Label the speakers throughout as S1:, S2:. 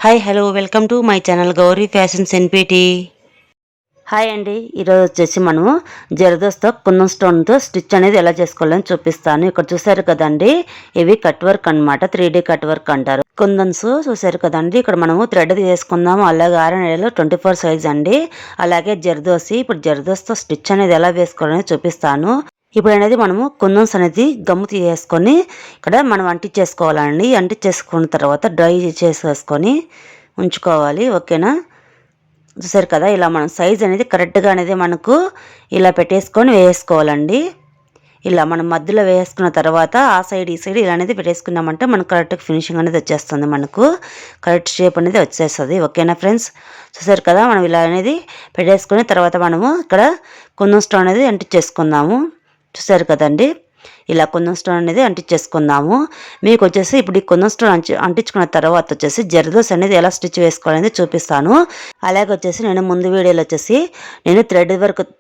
S1: Hi hello welcome to my channel Gauri fashions NPT. Hi అండి, ఈరోజు వచ్చేసి మనము జరదోస్తో కుందన్ స్టోన్తో స్టిచ్ అనేది ఎలా చేసుకోవాలని చూపిస్తాను. ఇక్కడ చూసారు కదండి, ఇవి కట్ వర్క్ అనమాట, 3D కట్ వర్క్ అంటారు. కుందన్స్ చూసారు కదండి, ఇక్కడ మనము థ్రెడ్ తీసుకుందాము. అలాగే 6 నెలలు 24 సైజ్ అండి. అలాగే జరదోసి, ఇప్పుడు జరదోస్తో స్టిచ్ అనేది ఎలా వేసుకోవాలని చూపిస్తాను. ఇప్పుడు అనేది మనము కుందన్స్ అనేది గమ్ము తీసేసుకొని ఇక్కడ మనం అంటించేసుకోవాలండి. అంటించేసుకున్న తర్వాత డ్రై చేసేసుకొని ఉంచుకోవాలి. ఓకేనా, చూసారు కదా, ఇలా మనం సైజ్ అనేది కరెక్ట్గా అనేది మనకు ఇలా పెట్టేసుకొని వేసుకోవాలండి. ఇలా మనం మధ్యలో వేసుకున్న తర్వాత ఆ సైడ్ ఈ సైడ్ ఇలా అనేది పెట్టేసుకున్నామంటే మనకు కరెక్ట్గా ఫినిషింగ్ అనేది వచ్చేస్తుంది, మనకు కరెక్ట్ షేప్ అనేది వచ్చేస్తుంది. ఓకేనా ఫ్రెండ్స్, చూసారు కదా, మనం ఇలా అనేది పెట్టేసుకుని తర్వాత మనము ఇక్కడ కుందన్ స్టోన్ అనేది అంటించేసుకుందాము. చూసారు కదండి, ఇలా కుందన్ స్టోన్ అనేది అంటించేసుకుందాము. మీకు వచ్చేసి ఇప్పుడు ఈ కుందన్ స్టోన్ అంటించుకున్న తర్వాత వచ్చేసి జరదోస్ అనేది ఎలా స్టిచ్ వేసుకోవాలనేది చూపిస్తాను. అలాగే వచ్చేసి నేను ముందు వీడియోలో వచ్చేసి నేను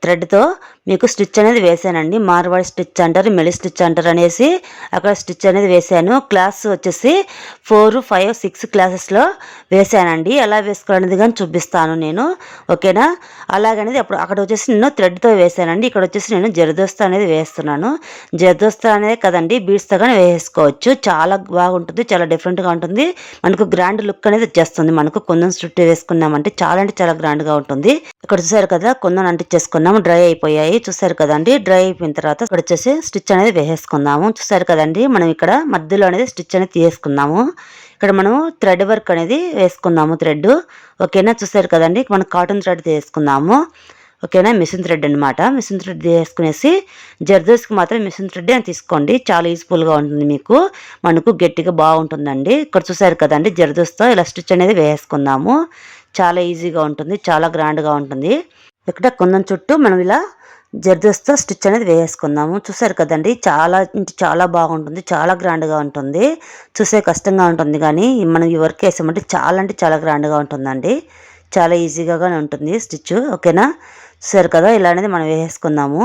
S1: థ్రెడ్తో మీకు స్టిచ్ అనేది వేసానండి. మార్వాడి స్టిచ్ అంటారు, మెలి స్టిచ్ అంటారు అనేసి అక్కడ స్టిచ్ అనేది వేసాను. క్లాస్ వచ్చేసి 4, 5, 6 క్లాసెస్లో వేసానండి. ఎలా వేసుకోవాలనేది కానీ చూపిస్తాను నేను. ఓకేనా, అలాగనేది అప్పుడు అక్కడ వచ్చేసి నేను థ్రెడ్తో వేసానండి. ఇక్కడ వచ్చేసి నేను జరదోస్తో అనేది వేస్తున్నాను. జరదోస్తో అనేది కదండి, బీడ్స్తో కానీ వేసుకోవచ్చు. చాలా బాగుంటుంది, చాలా డిఫరెంట్గా ఉంటుంది. మనకు గ్రాండ్ లుక్ అనేది వచ్చేస్తుంది. మనకు కుందన్ స్టిచ్ వేసుకున్నామంటే చాలా అంటే చాలా గ్రాండ్గా ఉంటుంది. ఇక్కడ చూసారు కదా, కుందన్ అంటించేసుకున్నాము, డ్రై అయిపోయాయి. చూసారు కదండి, డ్రై అయిపోయిన తర్వాత ఇక్కడ వచ్చేసి స్టిచ్ అనేది వేసేసుకుందాము. చూసారు కదండి, మనం ఇక్కడ మధ్యలో అనేది స్టిచ్ అనేది తీసుకుందాము. ఇక్కడ మనం థ్రెడ్ వర్క్ అనేది వేసుకుందాము, థ్రెడ్. ఓకేనా, చూసారు కదండి, మనం కాటన్ థ్రెడ్ తీసుకుందాము. ఓకేనా, మిషన్ థ్రెడ్ అనమాట. మిషన్ థ్రెడ్ వేసుకునేసి జర్దోస్కి మాత్రం మిషన్ థ్రెడ్ అని తీసుకోండి, చాలా యూస్ఫుల్గా ఉంటుంది, మీకు మనకు గట్టిగా బాగుంటుందండి. ఇక్కడ చూసారు కదండి, జర్దోస్తో ఇలా స్టిచ్ అనేది వేసుకుందాము. చాలా ఈజీగా ఉంటుంది, చాలా గ్రాండ్గా ఉంటుంది. ఇక్కడ కుందన్ చుట్టూ మనం ఇలా జర్దోస్తో స్టిచ్ అనేది వేసుకుందాము. చూసారు కదండి, చాలా బాగుంటుంది, చాలా గ్రాండ్గా ఉంటుంది. చూసే కష్టంగా ఉంటుంది కానీ మనం ఈ వర్క్ వేసామంటే చాలా అంటే చాలా గ్రాండ్గా ఉంటుందండి. చాలా ఈజీగానే ఉంటుంది స్టిచ్. ఓకేనా, చూసారు కదా, ఇలా అనేది మనం వేసుకుందాము.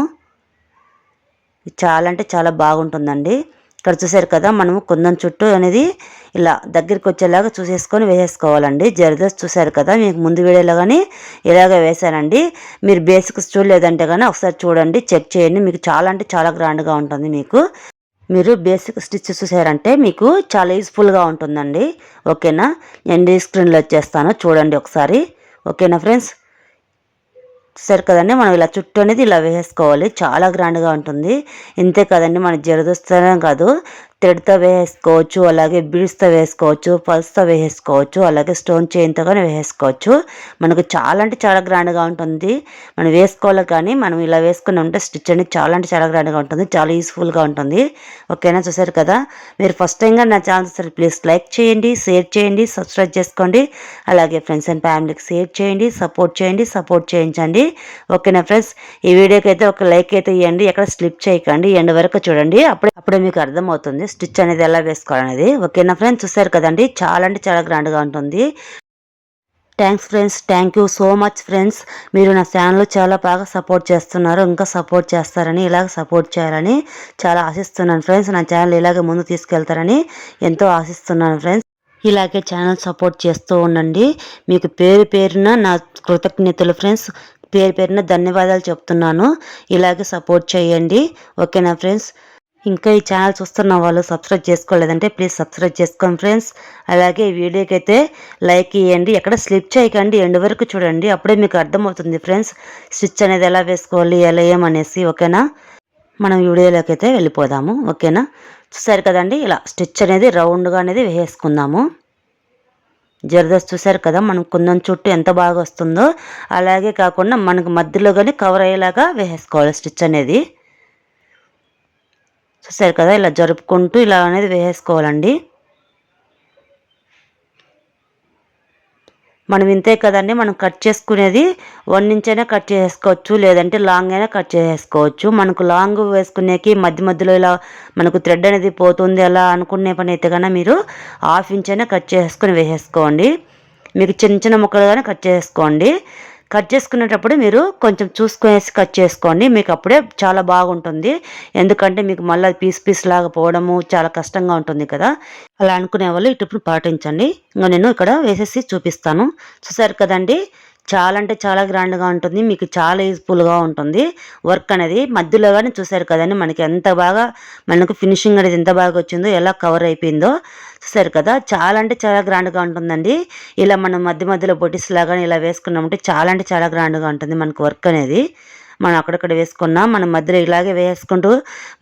S1: చాలా అంటే చాలా బాగుంటుందండి. ఇక్కడ చూసారు కదా, మనము కుందన్ చుట్టూ అనేది ఇలా దగ్గరికి వచ్చేలాగా చూసేసుకొని వేసేసుకోవాలండి. జరదోస్ చూసారు కదా, మీకు ముందు వీడియోలో కానీ ఇలాగ వేసానండి. మీరు బేసిక్స్ చూడలేదంటే కానీ ఒకసారి చూడండి, చెక్ చేయండి, మీకు చాలా అంటే చాలా గ్రాండ్గా ఉంటుంది. మీరు బేసిక్ స్టిచ్ చూసారంటే మీకు చాలా యూస్ఫుల్గా ఉంటుందండి. ఓకేనా, నేను స్క్రీన్లో వచ్చేస్తాను, చూడండి ఒకసారి. ఓకేనా ఫ్రెండ్స్, సరే కదండి, మనం ఇలా చుట్టూ అనేది ఇలా వేసుకోవాలి, చాలా గ్రాండ్గా ఉంటుంది. ఇంతే కదండి, మన జరదోస్తూనే కాదు, థ్రెడ్తో వేసుకోవచ్చు, అలాగే బీడ్స్తో వేసుకోవచ్చు, పల్స్తో వేసుకోవచ్చు, అలాగే స్టోన్ చైన్తో కానీ వేసుకోవచ్చు. మనకు చాలా అంటే చాలా గ్రాండ్గా ఉంటుంది. మనం వేసుకోవాలి కానీ మనం ఇలా వేసుకుని ఉంటే స్టిచ్ అనేది చాలా అంటే చాలా గ్రాండ్గా ఉంటుంది, చాలా యూస్ఫుల్గా ఉంటుంది. ఓకేనా, చూసారు కదా, మీరు ఫస్ట్ టైంగా నా ఛానల్ చూస్తే ప్లీజ్ లైక్ చేయండి, షేర్ చేయండి, సబ్స్క్రైబ్ చేసుకోండి. అలాగే ఫ్రెండ్స్ అండ్ ఫ్యామిలీకి షేర్ చేయండి, సపోర్ట్ చేయించండి. ఓకేనా ఫ్రెండ్స్, ఈ వీడియోకి అయితే ఒక లైక్ అయితే ఇవ్వండి, ఎక్కడ స్లిప్ చేయకండి, ఎండ్ వరకు చూడండి, అప్పుడే మీకు అర్థమవుతుంది స్టిచ్ అనేది ఎలా వేసుకోవాలనేది. ఓకేనా ఫ్రెండ్స్, చూసారు కదండి, చాలా అంటే చాలా గ్రాండ్గా ఉంటుంది. Thanks friends, thank you so much friends. మీరు నా ఛానల్లో చాలా బాగా సపోర్ట్ చేస్తున్నారు, ఇంకా సపోర్ట్ చేస్తారని, ఇలాగ సపోర్ట్ చేయాలని చాలా ఆశిస్తున్నాను ఫ్రెండ్స్. నా ఛానల్ ఇలాగే ముందు తీసుకెళ్తారని ఎంతో ఆశిస్తున్నాను ఫ్రెండ్స్. ఇలాగే ఛానల్ సపోర్ట్ చేస్తూ ఉండండి. మీకు పేరు పేరున నా కృతజ్ఞతలు ఫ్రెండ్స్, పేరు పేరున ధన్యవాదాలు చెప్తున్నాను. ఇలాగే సపోర్ట్ చేయండి. ఓకేనా ఫ్రెండ్స్, ఇంకా ఈ ఛానల్ చూస్తున్న వాళ్ళు సబ్స్క్రైబ్ చేసుకోలేదంటే ప్లీజ్ సబ్స్క్రైబ్ చేసుకోండి ఫ్రెండ్స్. అలాగే ఈ వీడియోకి అయితే లైక్ ఇవ్వండి, ఎక్కడ స్లిప్ చేయకండి, ఎండ్ వరకు చూడండి, అప్పుడే మీకు అర్థమవుతుంది ఫ్రెండ్స్ స్టిచ్ అనేది ఎలా వేసుకోవాలి, ఎలా ఏమనేసి. ఓకేనా, మనం వీడియోలోకి అయితే వెళ్ళిపోదాము. ఓకేనా, చూసారు కదండి, ఇలా స్టిచ్ అనేది రౌండ్గా అనేది వేసుకుందాము. జరదోస్ చూసారు కదా, మనం కుందన్ చుట్టూ ఎంత బాగా వస్తుందో, అలాగే కాకుండా మనకు మధ్యలో కానీ కవర్ అయ్యేలాగా వేసుకోవాలి స్టిచ్ అనేది. చూసారు కదా, ఇలా జరుపుకుంటూ ఇలా అనేది వేసుకోవాలండి. మనం ఇంతే కదండి, మనం కట్ చేసుకునేది 1 ఇంచ్ అయినా కట్ చేసుకోవచ్చు, లేదంటే లాంగ్ అయినా కట్ చేసుకోవచ్చు. మనకు లాంగ్ వేసుకునేకి మధ్యలో ఇలా మనకు థ్రెడ్ అనేది పోతుంది అలా అనుకునే పని అయితే కన్నా మీరు 1/2 ఇంచ్ అయినా కట్ చేసుకొని వేసేసుకోండి. మీకు చిన్న చిన్న ముక్కలుగానే కట్ చేసుకోండి. కట్ చేసుకునేటప్పుడు మీరు కొంచెం చూసుకునేసి కట్ చేసుకోండి, మీకు అప్పుడే చాలా బాగుంటుంది. ఎందుకంటే మీకు మళ్ళీ పీస్ పీస్ లాగా పోవడము చాలా కష్టంగా ఉంటుంది కదా, అలా అనుకునే వాళ్ళు ఇటు పాటించండి. ఇంకా నేను ఇక్కడ వేసేసి చూపిస్తాను. చూసారు కదండి, చాలా అంటే చాలా గ్రాండ్గా ఉంటుంది, మీకు చాలా యూజ్ఫుల్గా ఉంటుంది వర్క్ అనేది. మధ్యలో కానీ చూసారు కదండి మనకి ఎంత బాగా మనకు ఫినిషింగ్ అనేది ఎంత బాగా వచ్చిందో, ఎలా కవర్ అయిపోయిందో చూసారు కదా. చాలా అంటే చాలా గ్రాండ్గా ఉంటుందండి. ఇలా మనం మధ్య మధ్యలో బొటిస్ లాగా ఇలా వేసుకున్నామంటే చాలా అంటే చాలా గ్రాండ్గా ఉంటుంది మనకు వర్క్ అనేది. మనం అక్కడక్కడ వేసుకున్నా మనం మధ్యలో ఇలాగే వేసుకుంటూ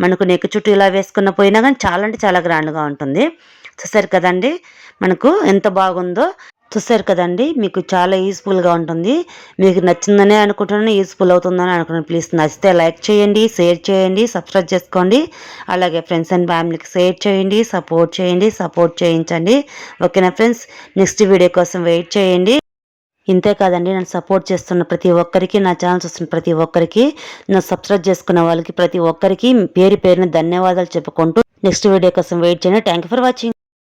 S1: మనకు నెక్ చుట్టూ ఇలా వేసుకున్న పోయినా కానీ చాలా అంటే చాలా గ్రాండ్గా ఉంటుంది. చూసారు కదండి మనకు ఎంత బాగుందో. చూసారు కదండి, మీకు చాలా యూస్ఫుల్గా ఉంటుంది. మీకు నచ్చిందనే అనుకుంటున్నాను, యూస్ఫుల్ అవుతుందని అనుకుంటున్నాను. ప్లీజ్ నచ్చితే లైక్ చేయండి, షేర్ చేయండి, సబ్స్క్రైబ్ చేసుకోండి. అలాగే ఫ్రెండ్స్ అండ్ ఫ్యామిలీకి షేర్ చేయండి, సపోర్ట్ చేయించండి. ఓకేనా ఫ్రెండ్స్, నెక్స్ట్ వీడియో కోసం వెయిట్ చేయండి. ఇంతే కాదండి, నన్ను సపోర్ట్ చేస్తున్న ప్రతి ఒక్కరికి, నా ఛానల్ చూస్తున్న ప్రతి ఒక్కరికి, నన్ను సబ్స్క్రైబ్ చేసుకున్న వాళ్ళకి ప్రతి ఒక్కరికి పేరు పేరున ధన్యవాదాలు చెప్పుకుంటూ నెక్స్ట్ వీడియో కోసం వెయిట్ చేయండి. Thank you for watching.